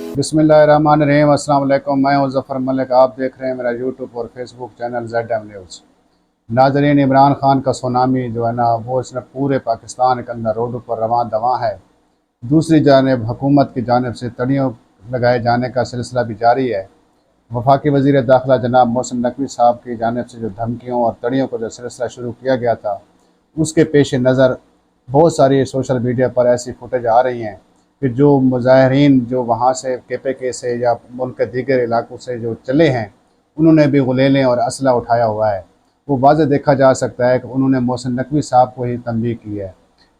बिस्मिल्लाहिर्रहमानिर्रहीम। अस्सलाम वालेकुम। मैं हूं ज़फ़र मलिक। आप देख रहे हैं मेरा यूट्यूब और फेसबुक चैनल ZM न्यूज़। नाज़रीन, इमरान खान का सुनामी जो है ना, वो इसने पूरे पाकिस्तान के अंदर रोडों पर रवां दवां है। दूसरी जानिब हुकूमत की जानिब से तड़ियों लगाए जाने का सिलसिला भी जारी है। वफाकी वज़ीर दाखिला जनाब मोहसिन नकवी साहब की जानिब से जो धमकियों और तड़ियों का जो सिलसिला शुरू किया गया था, उसके पेश नज़र बहुत सारी सोशल मीडिया पर ऐसी फुटेज आ रही हैं कि जो मुजाहिरीन जो वहाँ से KPK से या मुल्क के दीगर इलाकों से जो चले हैं, उन्होंने भी गुलेलें और असला उठाया हुआ है। वो वाज़ेह देखा जा सकता है कि उन्होंने मोहसिन नकवी साहब को ही तंबीह की है।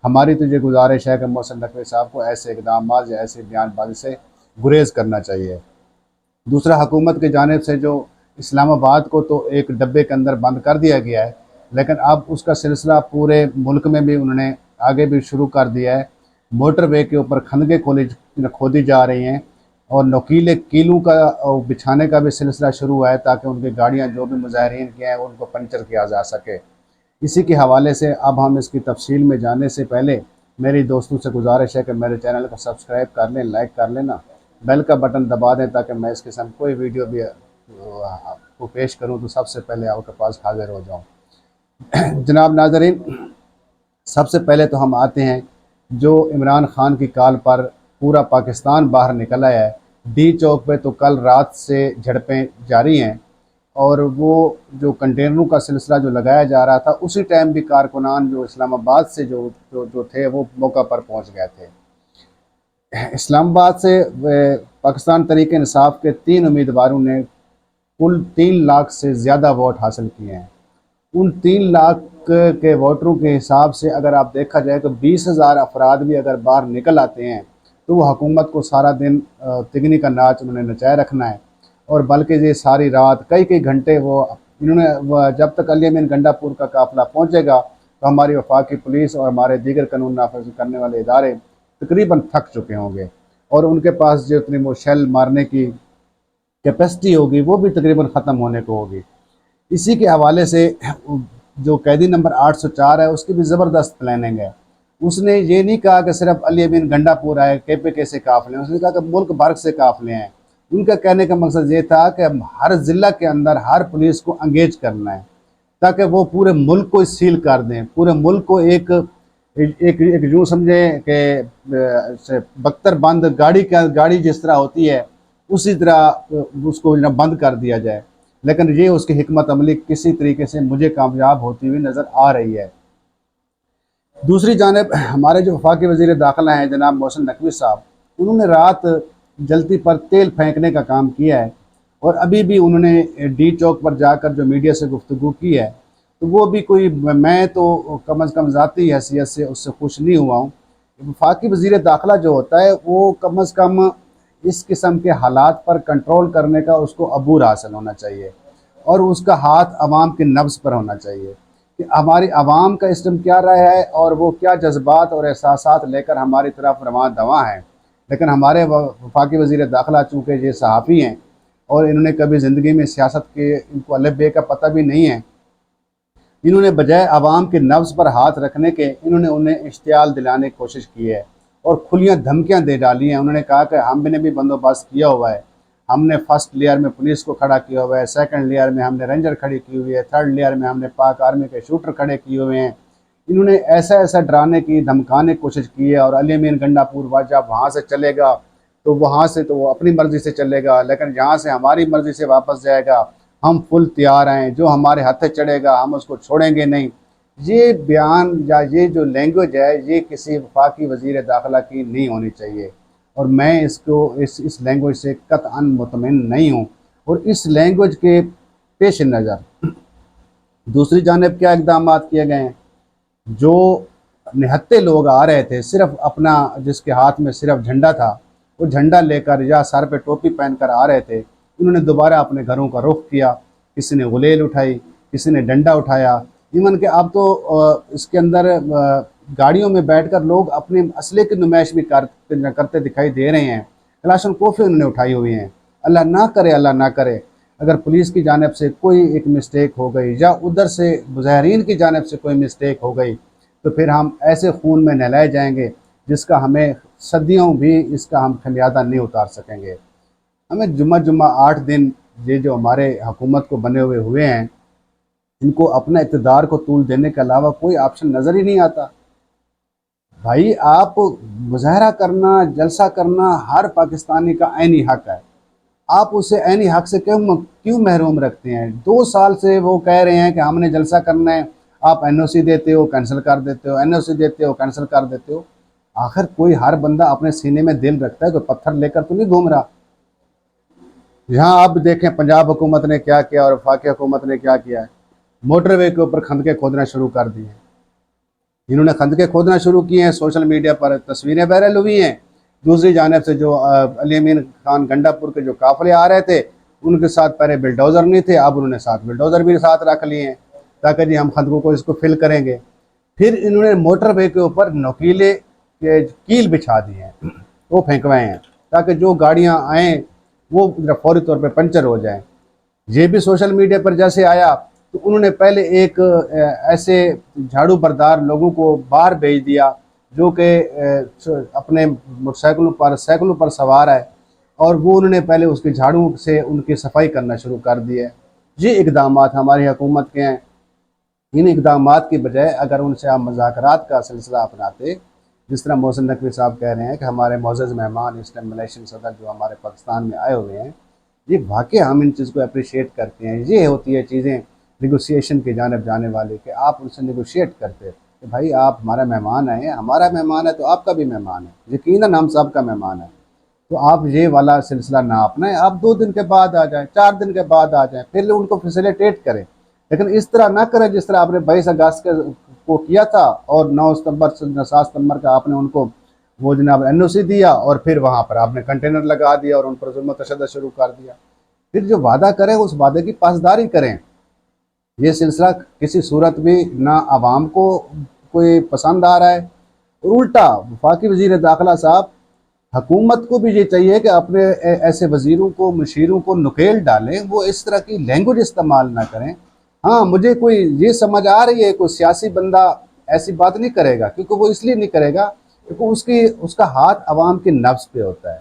हमारी तो ये गुजारिश है कि मोहसिन नकवी साहब को ऐसे इक़दाम या ऐसी बयानबाजी से गुरेज़ करना चाहिए। दूसरा, हुकूमत की जानिब से जो इस्लामाबाद को तो एक डब्बे के अंदर बंद कर दिया गया है, लेकिन अब उसका सिलसिला पूरे मुल्क में भी उन्होंने आगे भी शुरू कर दिया है। मोटर वे के ऊपर खंदकें खोदी जा रही हैं और नुकीले कीलों का बिछाने का भी सिलसिला शुरू हुआ है, ताकि उनकी गाड़ियाँ जो भी मुजाहिरीन की हैं उनको पंचर किया जा सके। इसी के हवाले से अब हम इसकी तफसील में जाने से पहले मेरी दोस्तों से गुजारिश है कि मेरे चैनल को सब्सक्राइब कर लें, लाइक कर लेना, बेल का बटन दबा दें, ताकि मैं इस किस्म कोई वीडियो भी आपको पेश करूं तो सबसे पहले आपके पास हाजिर हो जाऊं। जनाब नाज़रीन, सबसे पहले तो हम आते हैं जो इमरान खान की कॉल पर पूरा पाकिस्तान बाहर निकल आया है। डी चौक पे तो कल रात से झड़पें जारी हैं, और वो जो कंटेनरों का सिलसिला जो लगाया जा रहा था, उसी टाइम भी कारकुनान जो इस्लामाबाद से जो थे वो मौका पर पहुंच गए थे। इस्लामाबाद से पाकिस्तान तहरीक इंसाफ के 3 उम्मीदवारों ने कुल 3 लाख से ज़्यादा वोट हासिल किए हैं। उन 3 लाख के वोटरों के हिसाब से अगर आप देखा जाए तो 20,000 अफराद भी अगर बाहर निकल आते हैं तो वो हुकूमत को सारा दिन तिगनी का नाच उन्होंने नचाए रखना है। और बल्कि ये सारी रात कई कई घंटे जब तक अली अमीन गंडापुर का काफ़िला पहुँचेगा तो हमारी वफाकी पुलिस और हमारे दीगर कानून नाफिज करने वाले इदारे तकरीबन थक चुके होंगे, और उनके पास जो इतनी वो शेल मारने की कैपेसिटी होगी वो भी तकरीबन ख़त्म होने को होगी। इसी के हवाले से जो कैदी नंबर 804 है, उसकी भी ज़बरदस्त प्लानिंग है। उसने ये नहीं कहा कि सिर्फ अली अमीन गंडापुर आए KPK से काफ़िले, उसने कहा कि मुल्क भर से काफ़िले हैं। उनका कहने का मकसद ये था कि हर ज़िला के अंदर हर पुलिस को एंगेज करना है, ताकि वो पूरे मुल्क को सील कर दें, पूरे मुल्क को एक एक एक यूँ समझें कि बख्तर बंद गाड़ी जिस तरह होती है उसी तरह उसको बंद कर दिया जाए। लेकिन ये उसकी हिकमत अमली किसी तरीके से मुझे कामयाब होती हुई नज़र आ रही है। दूसरी जानिब हमारे जो वफाकी वज़ीर दाखिला हैं जनाब मोहसिन नकवी साहब, उन्होंने रात जलती पर तेल फेंकने का काम किया है, और अभी भी उन्होंने डी चौक पर जाकर जो मीडिया से गुफ्तगू की है, तो वो भी कोई, मैं तो कम अज़ कम ज़ाती हैसियत से उससे खुश नहीं हुआ हूँ। वफाकी वज़ीर दाखिला जो होता है वो कम अज़ कम इस किस्म के हालात पर कंट्रोल करने का उसको अबूर हासिल होना चाहिए, और उसका हाथ अवाम के नब्ज़ पर होना चाहिए कि हमारी आवाम का इस टाइम क्या रहा है और वो क्या जज्बात और एहसासात लेकर हमारी तरफ रवां दवां हैं। लेकिन हमारे वफाकी वज़ीर दाखिला चूँकि ये सहाफ़ी हैं और इन्होंने कभी ज़िंदगी में सियासत के, इनको अल्फ़ बे का पता भी नहीं है, इन्होंने बजाय आवाम के नब्ज़ पर हाथ रखने के इन्होंने उन्हें इश्तियाल दिलाने की कोशिश की है और खुलियाँ धमकियाँ दे डाली हैं। उन्होंने कहा कि हमने भी बंदोबस्त किया हुआ है, हमने फर्स्ट लेयर में पुलिस को खड़ा किया हुआ है, सेकंड लेयर में हमने रेंजर खड़ी की हुई है, थर्ड लेयर में हमने पाक आर्मी के शूटर खड़े किए हुए हैं। इन्होंने ऐसा ऐसा डराने की धमकाने की कोशिश की है। और अली अमीन गंडापुर जब वहाँ से चलेगा तो वहाँ से तो वो अपनी मर्ज़ी से चलेगा, लेकिन जहाँ से हमारी मर्ज़ी से वापस जाएगा हम फुल तैयार हैं, जो हमारे हथे चढ़ेगा हम उसको छोड़ेंगे नहीं। ये बयान या ये जो लैंग्वेज है ये किसी वफाकी वज़ीर दाखिला की नहीं होनी चाहिए, और मैं इस लैंग्वेज से कतअन मुतमिन नहीं हूँ। और इस लैंग्वेज के पेश नज़र दूसरी जानिब क्या इक़दाम किए गए हैं। जो निहत्ते लोग आ रहे थे, सिर्फ अपना जिसके हाथ में सिर्फ झंडा था, वो झंडा लेकर या सर पे टोपी पहनकर आ रहे थे, उन्होंने दोबारा अपने घरों का रुख किया। किसी ने गुलेल उठाई, किसी ने डंडा उठाया। इवन कि अब तो इसके अंदर गाड़ियों में बैठकर लोग अपने असले की नुमाइश भी करते दिखाई दे रहे हैं। कलाशन कोफे उन्होंने उठाई हुई हैं। अल्लाह ना करे, अल्लाह ना करे, अगर पुलिस की जानिब से कोई एक मिस्टेक हो गई या उधर से मुजाहिरीन की जानिब से कोई मिस्टेक हो गई तो फिर हम ऐसे खून में नहलाए जाएंगे जिसका हमें صدیوں بھی اس کا ہم خمیازہ نہیں اتار سکیں گے۔ ہمیں جمعہ 8 دن یہ جو ہمارے حکومت کو بنے ہوئے ہیں، ان کو اپنا اقتدار کو طول دینے کے علاوہ کوئی آپشن نظر ہی نہیں آتا۔ بھائی آپ مظاہرہ کرنا، جلسہ کرنا ہر پاکستانی کا عینی حق ہے، آپ اسے عینی حق سے کیوں محروم رکھتے ہیں؟ 2 سال سے وہ کہہ رہے ہیں کہ ہم نے جلسہ کرنا ہے، آپ این او سی دیتے ہو کینسل کر دیتے ہو، این او سی دیتے ہو کینسل کر دیتے ہو۔ آخر کوئی ہر بندہ اپنے سینے میں دل رکھتا ہے، کوئی پتھر لے کر تو نہیں گھوم رہا۔ یہاں آپ دیکھیں پنجاب حکومت نے کیا کیا اور وفاقی حکومت نے کیا کیا ہے، موٹر وے کے اوپر خندقیں کھودنا شروع کر دی ہیں۔ انہوں نے خندقیں کھودنا شروع کی ہیں، سوشل میڈیا پر تصویریں وائرل ہوئی ہیں۔ دوسری جانب سے جو علی امین خان گنڈا پور کے جو قافلے آ رہے تھے، ان کے ساتھ پہلے بلڈوزر نہیں تھے، اب انہوں نے ساتھ بلڈوزر بھی ساتھ رکھ لیے ہیں تاکہ جی ہم خندقوں کو اس کو فل کریں گے۔ پھر انہوں نے موٹر وے کے اوپر نوکیلے کیل بچھا دیے ہیں، وہ پھینکوائے ہیں تاکہ جو گاڑیاں آئیں وہ فوری طور پہ پنچر ہو جائیں۔ یہ بھی سوشل میڈیا پر جیسے آیا تو انہوں نے پہلے ایک ایسے جھاڑو بردار لوگوں کو باہر بھیج دیا جو کہ اپنے موٹر سائیکلوں پر سوار ہے، اور وہ انہوں نے پہلے اس کے جھاڑو سے ان کی صفائی کرنا شروع کر دی ہے۔ یہ اقدامات ہماری حکومت کے ہیں۔ ان اقدامات کی بجائے اگر ان سے آپ مذاکرات کا سلسلہ اپناتے، جس طرح محسن نقوی صاحب کہہ رہے ہیں کہ ہمارے معزز مہمان ایسٹرن ملیشین صدر جو ہمارے پاکستان میں آئے ہوئے ہیں، یہ واقعی ہم ان چیز کو اپریشیٹ کرتے ہیں۔ یہ ہوتی ہے چیزیں نیگوسیشن کی جانب جانے والی، کہ آپ ان سے نیگوشیٹ کرتے کہ بھائی آپ ہمارا مہمان ہیں، ہمارا مہمان ہے تو آپ کا بھی مہمان ہے، یقیناً ہم سب کا مہمان ہے، تو آپ یہ والا سلسلہ نہ اپنائیں۔ آپ 2 دن کے بعد آ جائیں، 4 دن کے بعد آ جائیں، پھر ان کو فیسیلیٹیٹ کریں، لیکن اس طرح نہ کریں جس طرح آپ نے 22 اگست کو کیا تھا، اور 9 ستمبر کا آپ نے ان کو وہ جناب این او سی دیا، اور پھر وہاں پر آپ نے کنٹینر لگا دیا اور ان پر ظلم و تشدد شروع کر دیا۔ پھر جو وعدہ کریں اس وعدے کی پاسداری کریں۔ یہ سلسلہ کسی صورت بھی نہ عوام کو کوئی پسند آ رہا ہے، اور الٹا وفاقی وزیر داخلہ صاحب، حکومت کو بھی یہ چاہیے کہ اپنے ایسے وزیروں کو، مشیروں کو نکیل ڈالیں، وہ اس طرح کی لینگویج استعمال نہ کریں۔ ہاں مجھے کوئی یہ سمجھ آ رہی ہے کوئی سیاسی بندہ ایسی بات نہیں کرے گا، کیونکہ وہ اس لیے نہیں کرے گا کیونکہ اس کا ہاتھ عوام کے نبض پہ ہوتا ہے،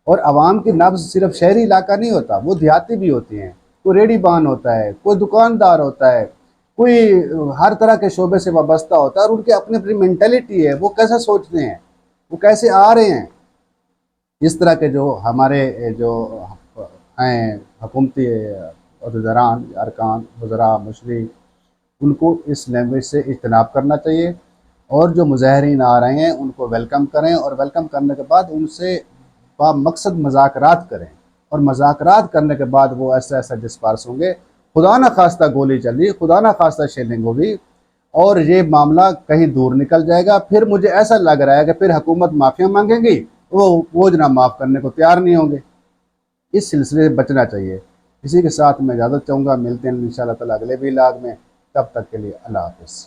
اور عوام کی نبض صرف شہری علاقہ نہیں ہوتا، وہ دیہاتی بھی ہوتی ہیں، کوئی ریڈی بان ہوتا ہے، کوئی دکاندار ہوتا ہے، کوئی ہر طرح کے شعبے سے وابستہ ہوتا ہے، اور ان کی اپنی اپنی مینٹلٹی ہے، وہ کیسا سوچتے ہیں، وہ کیسے آ رہے ہیں۔ اس طرح کے جو ہمارے جو ہیں حکومتی عہدیداران، ارکان، وزراء، مشیر، ان کو اس لینگویج سے اجتناب کرنا چاہیے، اور جو مظاہرین آ رہے ہیں ان کو ویلکم کریں، اور ویلکم کرنے کے بعد ان سے مقصد مذاکرات کریں، اور مذاکرات کرنے کے بعد وہ ایسا ڈسپارس ہوں گے، خدا نہ خواستہ گولی چلی، خدا نہ خواستہ شیلنگ ہوگی، اور یہ معاملہ کہیں دور نکل جائے گا۔ پھر مجھے ایسا لگ رہا ہے کہ پھر حکومت معافیاں مانگیں گی، وہ جناب معاف کرنے کو تیار نہیں ہوں گے۔ اس سلسلے سے بچنا چاہیے۔ اسی کے ساتھ میں اجازت چاہوں گا، ملتے ہیں انشاءاللہ تعالی اگلے ولاگ میں، تب تک کے لیے اللہ حافظ۔